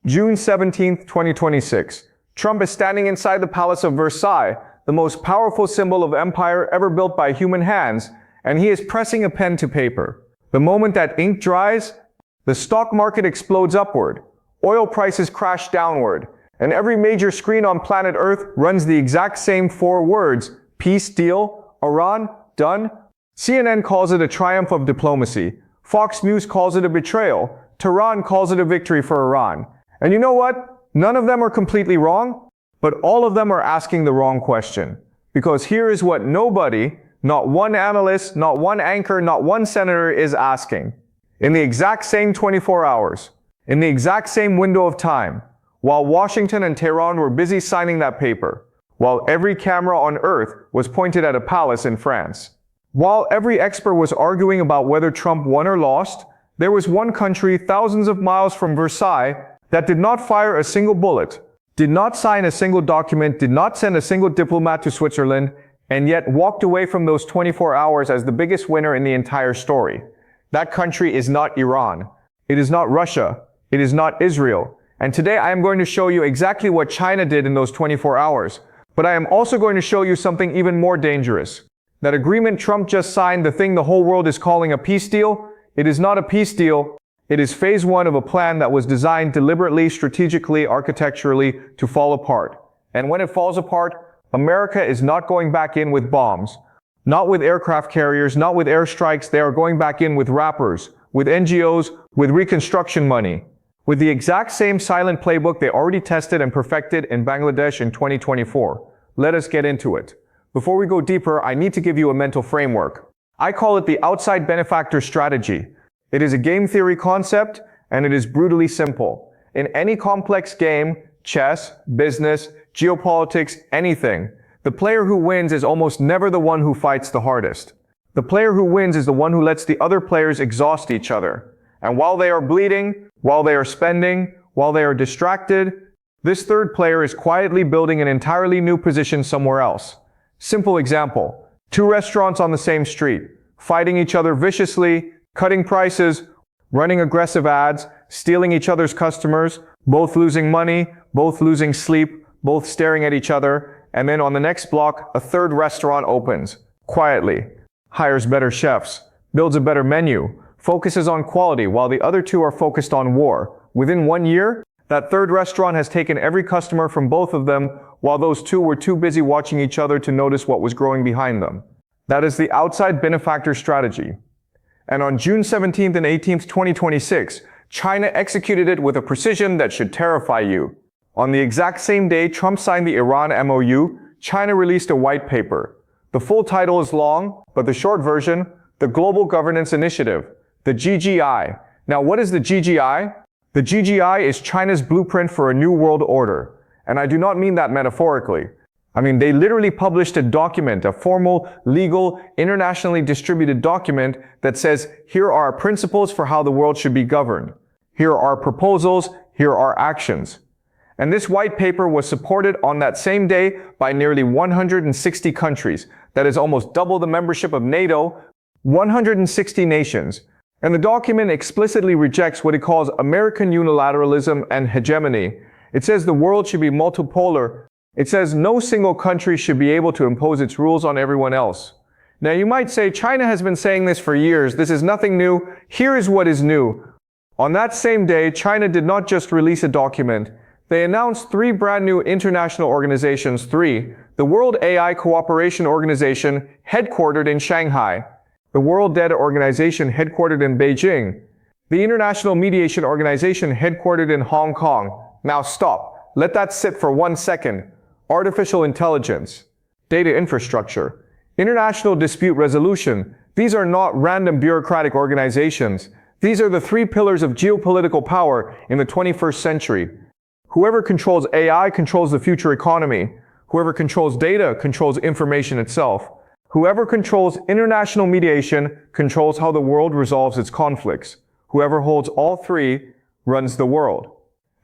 June 17, 2026. Trump is standing inside the Palace of Versailles, the most powerful symbol of empire ever built by human hands, and he is pressing a pen to paper. The moment that ink dries, the stock market explodes upward, oil prices crash downward, and every major screen on planet Earth runs the exact same 4 words: peace deal, Iran, done. CNN calls it a triumph of diplomacy. Fox News calls it a betrayal. Tehran calls it a victory for Iran. And you know what? None of them are completely wrong, but all of them are asking the wrong question. Because here is what nobody, not one analyst, not one anchor, not one senator is asking. In the exact same 24 hours, in the exact same window of time, while Washington and Tehran were busy signing that paper, while every camera on Earth was pointed at a palace in France, while every expert was arguing about whether Trump won or lost, there was one country thousands of miles from Versailles that did not fire a single bullet, did not sign a single document, did not send a single diplomat to Switzerland, and yet walked away from those 24 hours as the biggest winner in the entire story. That country is not Iran. It is not Russia. It is not Israel. And today I am going to show you exactly what China did in those 24 hours. But I am also going to show you something even more dangerous. That agreement Trump just signed, the thing the whole world is calling a peace deal, it is not a peace deal. It is phase 1 of a plan that was designed deliberately, strategically, architecturally to fall apart. And when it falls apart, America is not going back in with bombs, not with aircraft carriers, not with airstrikes. They are going back in with rappers, with NGOs, with reconstruction money, with the exact same silent playbook they already tested and perfected in Bangladesh in 2024. Let us get into it. Before we go deeper, I need to give you a mental framework. I call it the outside benefactor strategy. It is a game theory concept, and it is brutally simple. In any complex game, chess, business, geopolitics, anything, the player who wins is almost never the one who fights the hardest. The player who wins is the one who lets the other players exhaust each other. And while they are bleeding, while they are spending, while they are distracted, this third player is quietly building an entirely new position somewhere else. Simple example. 2 restaurants on the same street, fighting each other viciously, cutting prices, running aggressive ads, stealing each other's customers, both losing money, both losing sleep, both staring at each other, and then on the next block, a third restaurant opens, quietly, hires better chefs, builds a better menu, focuses on quality while the other 2 are focused on war. Within 1 year, that third restaurant has taken every customer from both of them, while those 2 were too busy watching each other to notice what was growing behind them. That is the outside benefactor strategy. And on June 17th and 18th, 2026, China executed it with a precision that should terrify you. On the exact same day Trump signed the Iran MOU, China released a white paper. The full title is long, but the short version, the Global Governance Initiative, the GGI. Now, what is the GGI? The GGI is China's blueprint for a new world order. And I do not mean that metaphorically. I mean, they literally published a document, a formal, legal, internationally distributed document that says, here are our principles for how the world should be governed. Here are our proposals, here are actions. And this white paper was supported on that same day by nearly 160 countries. That is almost double the membership of NATO, 160 nations. And the document explicitly rejects what it calls American unilateralism and hegemony. It says the world should be multipolar. It says no single country should be able to impose its rules on everyone else. Now you might say China has been saying this for years. This is nothing new. Here is what is new. On that same day, China did not just release a document. They announced 3 brand new international organizations. 3. The World AI Cooperation Organization, headquartered in Shanghai. The World Data Organization, headquartered in Beijing. The International Mediation Organization, headquartered in Hong Kong. Now stop. Let that sit for 1 second. Artificial intelligence, data infrastructure, international dispute resolution. These are not random bureaucratic organizations. These are the 3 pillars of geopolitical power in the 21st century. Whoever controls AI controls the future economy. Whoever controls data controls information itself. Whoever controls international mediation controls how the world resolves its conflicts. Whoever holds all 3 runs the world.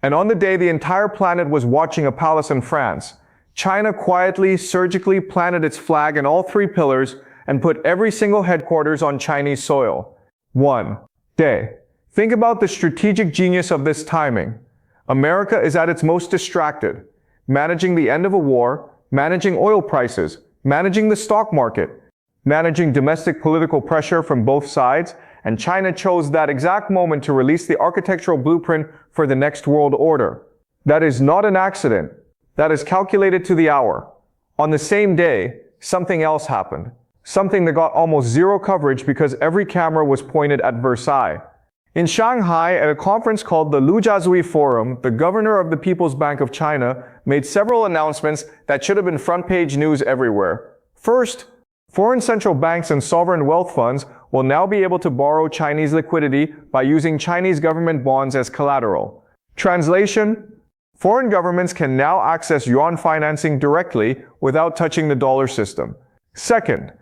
And on the day the entire planet was watching a palace in France, China quietly, surgically planted its flag in all 3 pillars and put every single headquarters on Chinese soil. 1 day. Think about the strategic genius of this timing. America is at its most distracted, managing the end of a war, managing oil prices, managing the stock market, managing domestic political pressure from both sides, and China chose that exact moment to release the architectural blueprint for the next world order. That is not an accident. That is calculated to the hour. On the same day, something else happened. Something that got almost zero coverage because every camera was pointed at Versailles. In Shanghai, at a conference called the Lujiazui Forum, the governor of the People's Bank of China made several announcements that should have been front-page news everywhere. First, foreign central banks and sovereign wealth funds will now be able to borrow Chinese liquidity by using Chinese government bonds as collateral. Translation: foreign governments can now access yuan financing directly without touching the dollar system. Second,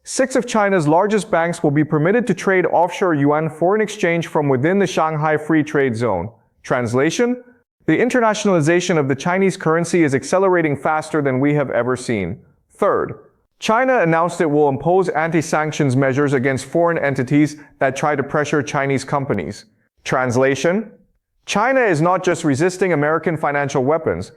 6 of China's largest banks will be permitted to trade offshore yuan foreign exchange from within the Shanghai Free Trade Zone. Translation: the internationalization of the Chinese currency is accelerating faster than we have ever seen. Third, China announced it will impose anti-sanctions measures against foreign entities that try to pressure Chinese companies. Translation: China is not just resisting American financial weapons.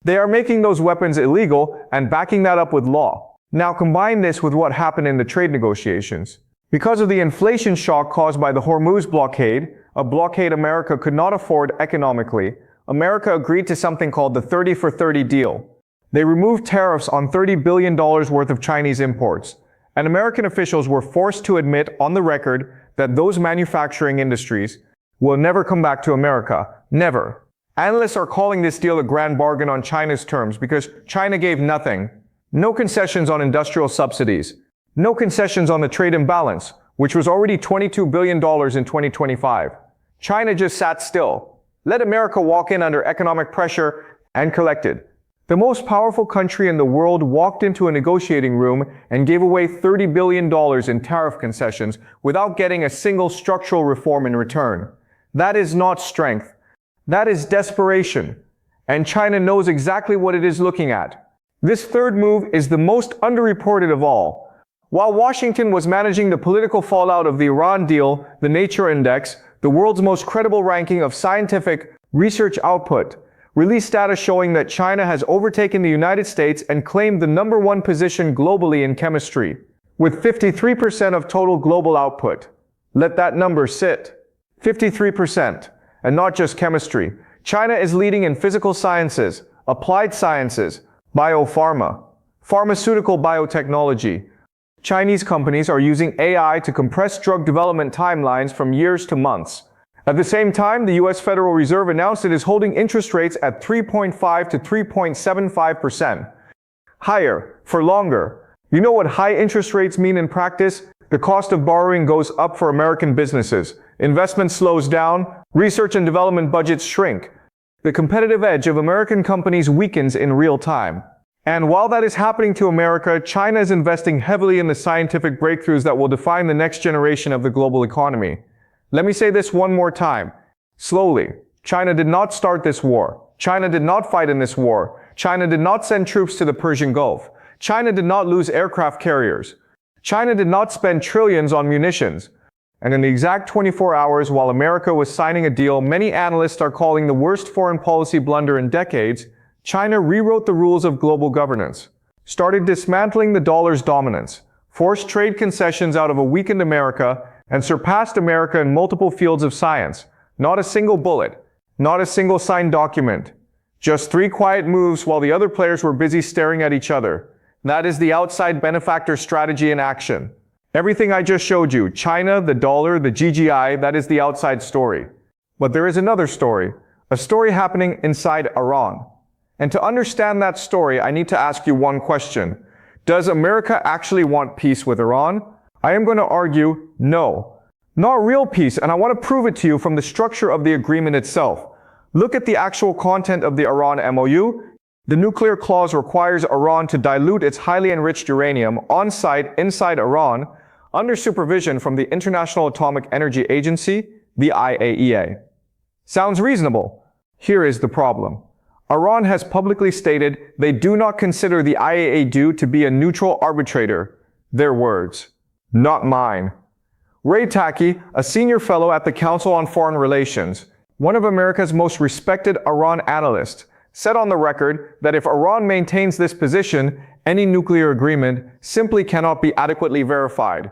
They are making those weapons illegal and backing that up with law. Now combine this with what happened in the trade negotiations. Because of the inflation shock caused by the Hormuz blockade, a blockade America could not afford economically, America agreed to something called the 30 for 30 deal. They removed tariffs on $30 billion worth of Chinese imports, and American officials were forced to admit on the record that those manufacturing industries will never come back to America. Never. Analysts are calling this deal a grand bargain on China's terms because China gave nothing. No concessions on industrial subsidies. No concessions on the trade imbalance, which was already $22 billion in 2025. China just sat still, let America walk in under economic pressure, and collected. The most powerful country in the world walked into a negotiating room and gave away $30 billion in tariff concessions without getting a single structural reform in return. That is not strength. That is desperation. And China knows exactly what it is looking at. This third move is the most underreported of all. While Washington was managing the political fallout of the Iran deal, the Nature Index, the world's most credible ranking of scientific research output, released data showing that China has overtaken the United States and claimed the #1 position globally in chemistry, with 53% of total global output. Let that number sit. 53%. And not just chemistry. China is leading in physical sciences, applied sciences, biopharma, pharmaceutical biotechnology. Chinese companies are using AI to compress drug development timelines from years to months. At the same time, the US Federal Reserve announced it is holding interest rates at 3.5 to 3.75%. Higher, for longer. You know what high interest rates mean in practice? The cost of borrowing goes up for American businesses. Investment slows down. Research and development budgets shrink. The competitive edge of American companies weakens in real time. And while that is happening to America, China is investing heavily in the scientific breakthroughs that will define the next generation of the global economy. Let me say this one more time. Slowly. China did not start this war. China did not fight in this war. China did not send troops to the Persian Gulf. China did not lose aircraft carriers. China did not spend trillions on munitions. And in the exact 24 hours while America was signing a deal many analysts are calling the worst foreign policy blunder in decades, China rewrote the rules of global governance, started dismantling the dollar's dominance, forced trade concessions out of a weakened America, and surpassed America in multiple fields of science. Not a single bullet, not a single signed document. Just 3 quiet moves while the other players were busy staring at each other. That is the outside benefactor strategy in action. Everything I just showed you, China, the dollar, the GGI, that is the outside story. But there is another story, a story happening inside Iran. And to understand that story, I need to ask you one question. Does America actually want peace with Iran? I am going to argue no. Not real peace, and I want to prove it to you from the structure of the agreement itself. Look at the actual content of the Iran MOU. The nuclear clause requires Iran to dilute its highly enriched uranium on-site inside Iran under supervision from the International Atomic Energy Agency, the IAEA. Sounds reasonable. Here is the problem. Iran has publicly stated they do not consider the IAEA to be a neutral arbitrator. Their words, not mine. Ray Taki, a senior fellow at the Council on Foreign Relations, one of America's most respected Iran analysts, said on the record that if Iran maintains this position, any nuclear agreement simply cannot be adequately verified.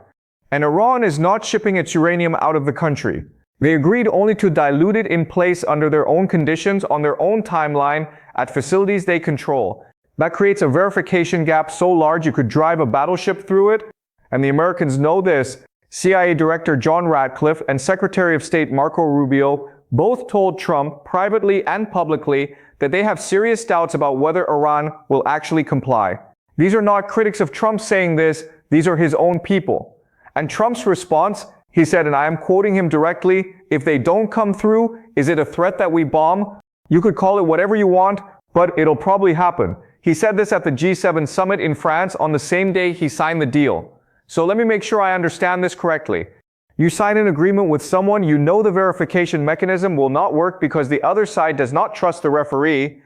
And Iran is not shipping its uranium out of the country. They agreed only to dilute it in place under their own conditions on their own timeline at facilities they control. That creates a verification gap so large you could drive a battleship through it. And the Americans know this. CIA Director John Ratcliffe and Secretary of State Marco Rubio both told Trump privately and publicly that they have serious doubts about whether Iran will actually comply. These are not critics of Trump saying this, these are his own people. And Trump's response, he said, and I am quoting him directly, if they don't come through, is it a threat that we bomb? You could call it whatever you want, but it'll probably happen. He said this at the G7 summit in France on the same day he signed the deal. So let me make sure I understand this correctly. You sign an agreement with someone, you know the verification mechanism will not work because the other side does not trust the referee.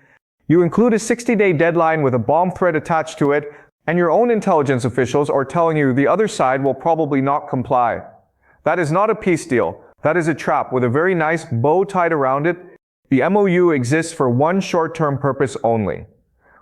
You include a 60-day deadline with a bomb threat attached to it, and your own intelligence officials are telling you the other side will probably not comply. That is not a peace deal. That is a trap with a very nice bow tied around it. The MOU exists for one short-term purpose only.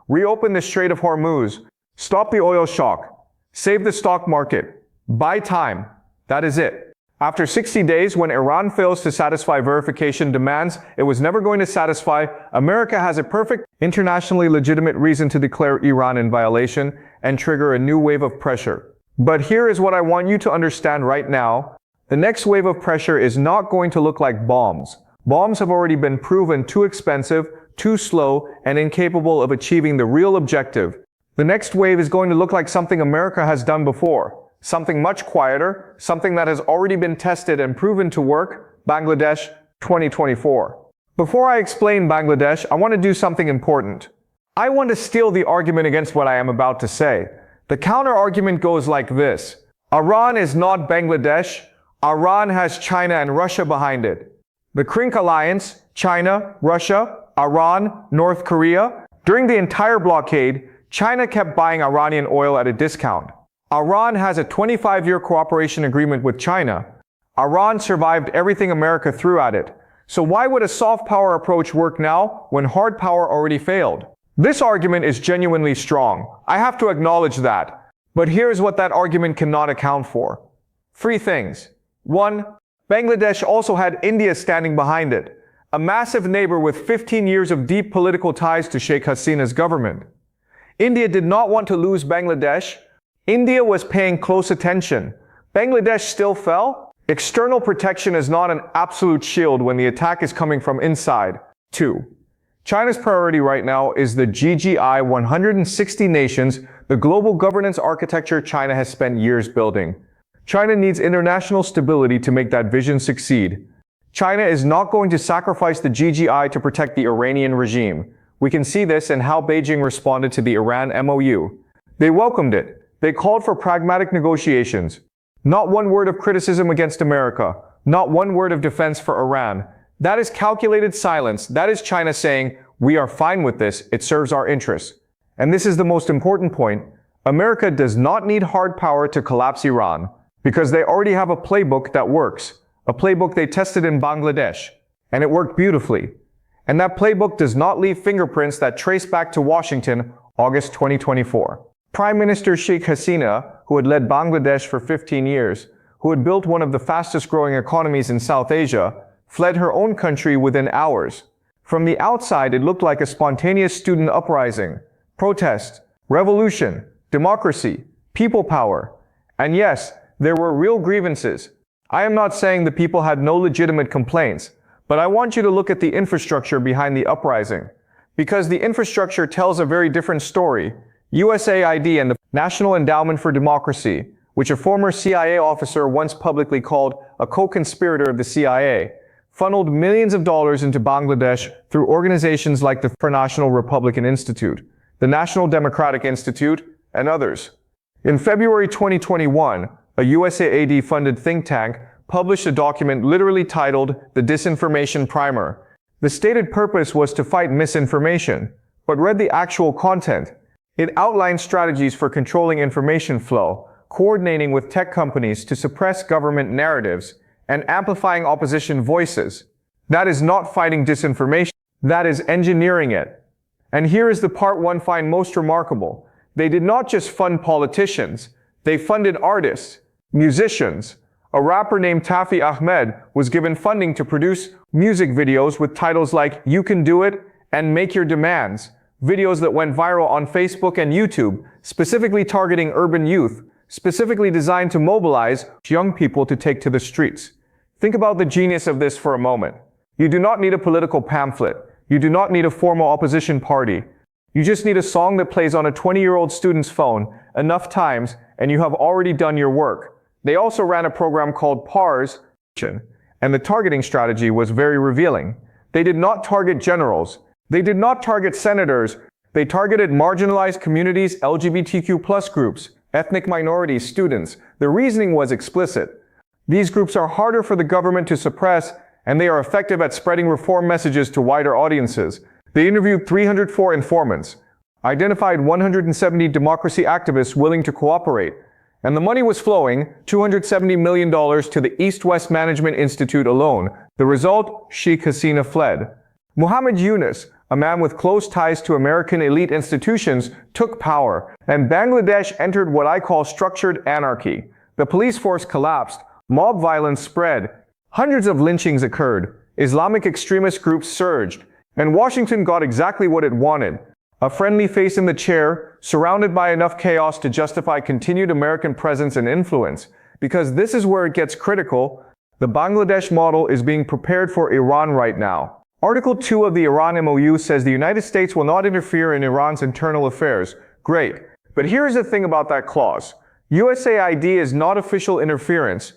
Reopen the Strait of Hormuz. Stop the oil shock. Save the stock market. Buy time. That is it. After 60 days, when Iran fails to satisfy verification demands it was never going to satisfy, America has a perfect, internationally legitimate reason to declare Iran in violation and trigger a new wave of pressure. But here is what I want you to understand right now. The next wave of pressure is not going to look like bombs. Bombs have already been proven too expensive, too slow, and incapable of achieving the real objective. The next wave is going to look like something America has done before. Something much quieter, something that has already been tested and proven to work. Bangladesh 2024. Before I explain Bangladesh, I want to do something important. I want to steal the argument against what I am about to say. The counter-argument goes like this. Iran is not Bangladesh. Iran has China and Russia behind it. The CRINC alliance, China, Russia, Iran, North Korea. During the entire blockade, China kept buying Iranian oil at a discount. Iran has a 25-year cooperation agreement with China. Iran survived everything America threw at it. So why would a soft power approach work now when hard power already failed? This argument is genuinely strong. I have to acknowledge that. But here's what that argument cannot account for. 3 things. 1. Bangladesh also had India standing behind it, a massive neighbor with 15 years of deep political ties to Sheikh Hasina's government. India did not want to lose Bangladesh. India was paying close attention. Bangladesh still fell. External protection is not an absolute shield when the attack is coming from inside. 2. China's priority right now is the GGI 160 nations, the global governance architecture China has spent years building. China needs international stability to make that vision succeed. China is not going to sacrifice the GGI to protect the Iranian regime. We can see this in how Beijing responded to the Iran MOU. They welcomed it. They called for pragmatic negotiations. Not one word of criticism against America. Not one word of defense for Iran. That is calculated silence. That is China saying, we are fine with this. It serves our interests. And this is the most important point. America does not need hard power to collapse Iran, because they already have a playbook that works. A playbook they tested in Bangladesh. And it worked beautifully. And that playbook does not leave fingerprints that trace back to Washington, August 2024. Prime Minister Sheikh Hasina, who had led Bangladesh for 15 years, who had built one of the fastest growing economies in South Asia, fled her own country within hours. From the outside, it looked like a spontaneous student uprising, protest, revolution, democracy, people power. And yes, there were real grievances. I am not saying the people had no legitimate complaints, but I want you to look at the infrastructure behind the uprising. Because the infrastructure tells a very different story. USAID and the National Endowment for Democracy, which a former CIA officer once publicly called a co-conspirator of the CIA, funneled millions of dollars into Bangladesh through organizations like the National Republican Institute, the National Democratic Institute, and others. In February 2021, a USAID-funded think tank published a document literally titled The Disinformation Primer. The stated purpose was to fight misinformation, but read the actual content. It outlined strategies for controlling information flow, coordinating with tech companies to suppress government narratives, and amplifying opposition voices. That is not fighting disinformation. That is engineering it. And here is the part one find most remarkable. They did not just fund politicians. They funded artists, musicians. A rapper named Tafi Ahmed was given funding to produce music videos with titles like "You Can Do It" and "Make Your Demands." Videos that went viral on Facebook and YouTube, specifically targeting urban youth, specifically designed to mobilize young people to take to the streets. Think about the genius of this for a moment. You do not need a political pamphlet. You do not need a formal opposition party. You just need a song that plays on a 20-year-old student's phone enough times, and you have already done your work. They also ran a program called PARS, and the targeting strategy was very revealing. They did not target generals. They did not target senators. They targeted marginalized communities, LGBTQ+ groups, ethnic minorities, students. The reasoning was explicit. These groups are harder for the government to suppress, and they are effective at spreading reform messages to wider audiences. They interviewed 304 informants, identified 170 democracy activists willing to cooperate, and the money was flowing, $270 million to the East-West Management Institute alone. The result, Sheikh Hasina fled. Muhammad Yunus, a man with close ties to American elite institutions, took power, and Bangladesh entered what I call structured anarchy. The police force collapsed, mob violence spread, hundreds of lynchings occurred, Islamic extremist groups surged, and Washington got exactly what it wanted. A friendly face in the chair, surrounded by enough chaos to justify continued American presence and influence. Because this is where it gets critical, the Bangladesh model is being prepared for Iran right now. Article 2 of the Iran MOU says the United States will not interfere in Iran's internal affairs. Great. But here's the thing about that clause. USAID is not official interference.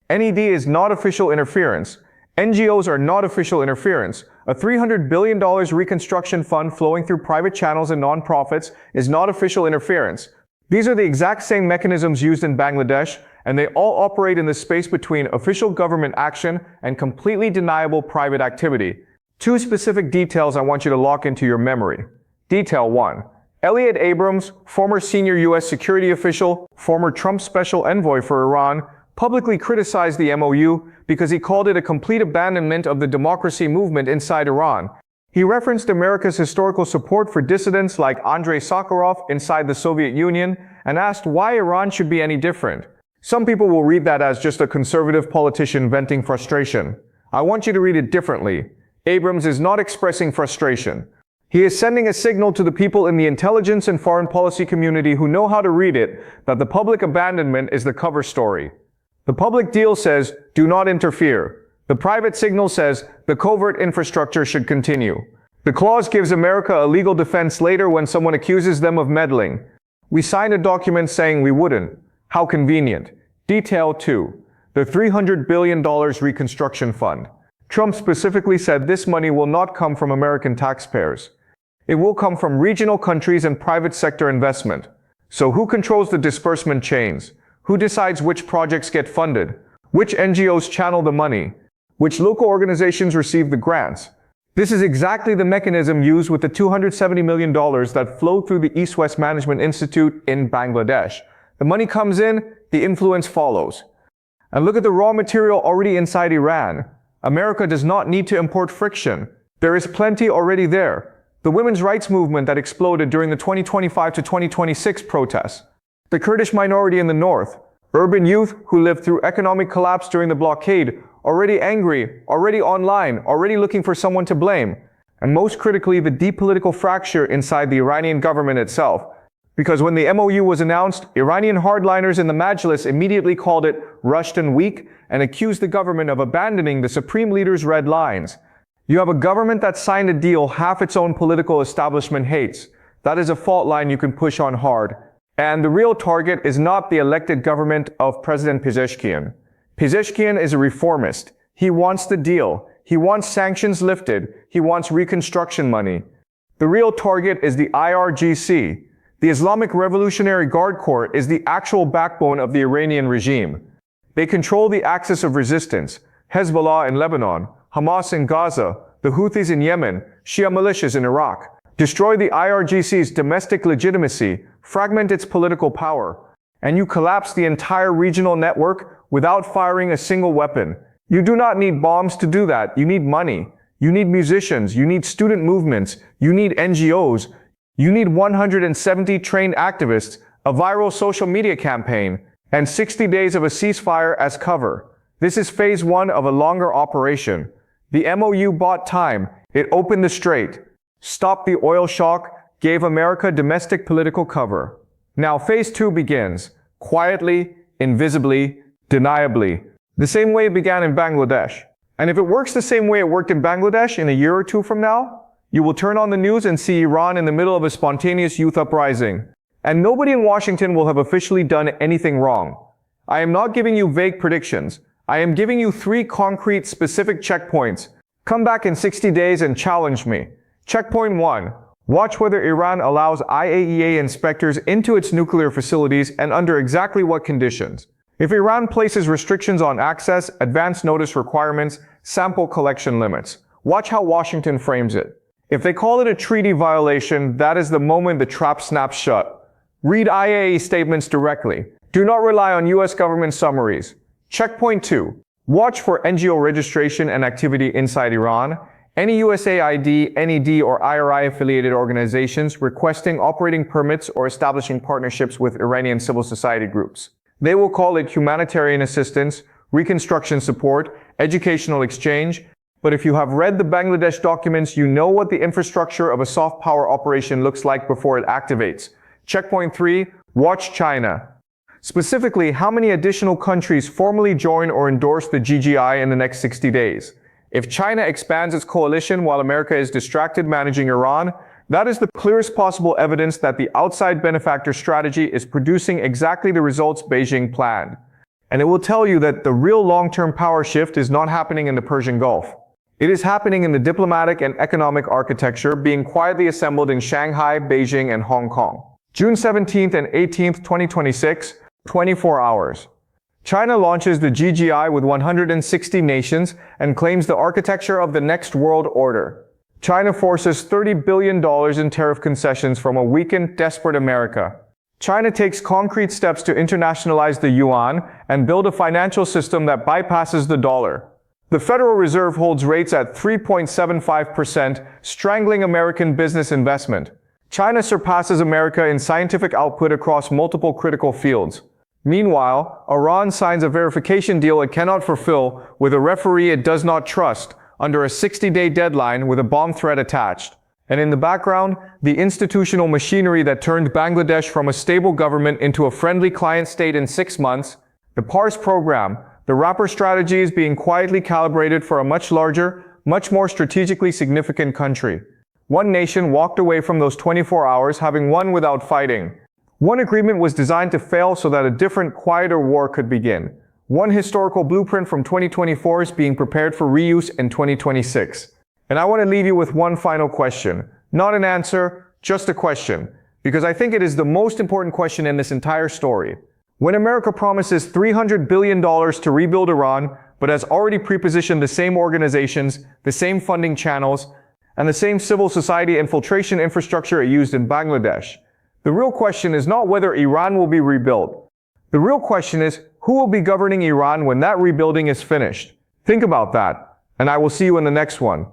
NED is not official interference. NGOs are not official interference. A $300 billion reconstruction fund flowing through private channels and nonprofits is not official interference. These are the exact same mechanisms used in Bangladesh, and they all operate in the space between official government action and completely deniable private activity. Two specific details I want you to lock into your memory. Detail 1. Elliot Abrams, former senior U.S. security official, former Trump special envoy for Iran, publicly criticized the MOU because he called it a complete abandonment of the democracy movement inside Iran. He referenced America's historical support for dissidents like Andrei Sakharov inside the Soviet Union and asked why Iran should be any different. Some people will read that as just a conservative politician venting frustration. I want you to read it differently. Abrams is not expressing frustration. He is sending a signal to the people in the intelligence and foreign policy community who know how to read it that the public abandonment is the cover story. The public deal says, do not interfere. The private signal says, the covert infrastructure should continue. The clause gives America a legal defense later when someone accuses them of meddling. We signed a document saying we wouldn't. How convenient. Detail 2. The $300 billion reconstruction fund. Trump specifically said this money will not come from American taxpayers. It will come from regional countries and private sector investment. So who controls the disbursement chains? Who decides which projects get funded? Which NGOs channel the money? Which local organizations receive the grants? This is exactly the mechanism used with the $270 million that flowed through the East-West Management Institute in Bangladesh. The money comes in, the influence follows. And look at the raw material already inside Iran. America does not need to import friction. There is plenty already there. The women's rights movement that exploded during the 2025 to 2026 protests. The Kurdish minority in the north, urban youth who lived through economic collapse during the blockade, already angry, already online, already looking for someone to blame, and most critically, the deep political fracture inside the Iranian government itself. Because when the MOU was announced, Iranian hardliners in the Majlis immediately called it rushed and weak and accused the government of abandoning the supreme leader's red lines. You have a government that signed a deal half its own political establishment hates. That is a fault line you can push on hard. And the real target is not the elected government of President Pezeshkian. Pezeshkian is a reformist. He wants the deal. He wants sanctions lifted. He wants reconstruction money. The real target is the IRGC. The Islamic Revolutionary Guard Corps is the actual backbone of the Iranian regime. They control the axis of resistance, Hezbollah in Lebanon, Hamas in Gaza, the Houthis in Yemen, Shia militias in Iraq. Destroy the IRGC's domestic legitimacy, fragment its political power, and you collapse the entire regional network without firing a single weapon. You do not need bombs to do that. You need money. You need musicians. You need student movements. You need NGOs. You need 170 trained activists, a viral social media campaign, and 60 days of a ceasefire as cover. This is phase 1 of a longer operation. The MOU bought time. It opened the strait, stopped the oil shock, gave America domestic political cover. Now phase 2 begins, quietly, invisibly, deniably, the same way it began in Bangladesh. And if it works the same way it worked in Bangladesh in a year or two from now, you will turn on the news and see Iran in the middle of a spontaneous youth uprising. And nobody in Washington will have officially done anything wrong. I am not giving you vague predictions. I am giving you 3 concrete, specific checkpoints. Come back in 60 days and challenge me. Checkpoint 1. Watch whether Iran allows IAEA inspectors into its nuclear facilities and under exactly what conditions. If Iran places restrictions on access, advance notice requirements, sample collection limits, watch how Washington frames it. If they call it a treaty violation, that is the moment the trap snaps shut. Read IAEA statements directly. Do not rely on US government summaries. Checkpoint 2. Watch for NGO registration and activity inside Iran. Any USAID, NED, or IRI-affiliated organizations requesting operating permits or establishing partnerships with Iranian civil society groups. They will call it humanitarian assistance, reconstruction support, educational exchange. But if you have read the Bangladesh documents, you know what the infrastructure of a soft power operation looks like before it activates. Checkpoint 3. Watch China. Specifically, how many additional countries formally join or endorse the GGI in the next 60 days? If China expands its coalition while America is distracted managing Iran, that is the clearest possible evidence that the outside benefactor strategy is producing exactly the results Beijing planned. And it will tell you that the real long-term power shift is not happening in the Persian Gulf. It is happening in the diplomatic and economic architecture being quietly assembled in Shanghai, Beijing, and Hong Kong. June 17th and 18th, 2026, 24 hours. China launches the GGI with 160 nations and claims the architecture of the next world order. China forces $30 billion in tariff concessions from a weakened, desperate America. China takes concrete steps to internationalize the yuan and build a financial system that bypasses the dollar. The Federal Reserve holds rates at 3.75%, strangling American business investment. China surpasses America in scientific output across multiple critical fields. Meanwhile, Iran signs a verification deal it cannot fulfill with a referee it does not trust, under a 60-day deadline with a bomb threat attached. And in the background, the institutional machinery that turned Bangladesh from a stable government into a friendly client state in 6 months, the PARS program, the wrapper strategy is being quietly calibrated for a much larger, much more strategically significant country. One nation walked away from those 24 hours having won without fighting. One agreement was designed to fail so that a different, quieter war could begin. One historical blueprint from 2024 is being prepared for reuse in 2026. And I want to leave you with one final question. Not an answer, just a question. Because I think it is the most important question in this entire story. When America promises $300 billion to rebuild Iran, but has already prepositioned the same organizations, the same funding channels, and the same civil society infiltration infrastructure it used in Bangladesh, the real question is not whether Iran will be rebuilt. The real question is, who will be governing Iran when that rebuilding is finished? Think about that, and I will see you in the next one.